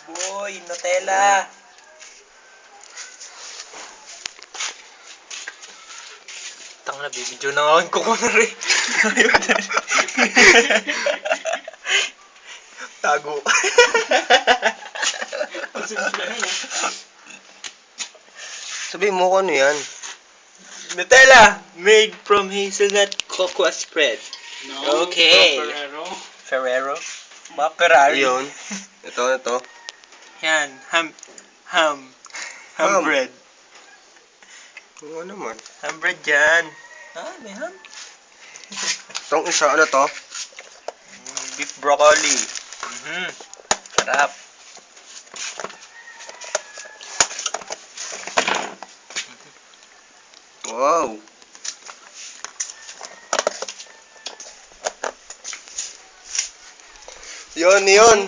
Boy, Nutella. Tang na, bibidyo na nga ko na rin. Tago. Sabihin mo kung ano yan. Nutella made from hazelnut cocoa spread. No, Okay. Ferrero. Ferrero. Mga Ferrari. Yun. Ito. Yan. Ham Ham. bread. Oo naman. Ham bread yan. May ham. Itong isa, ano to? Beef broccoli. Sarap. Wow. Yun.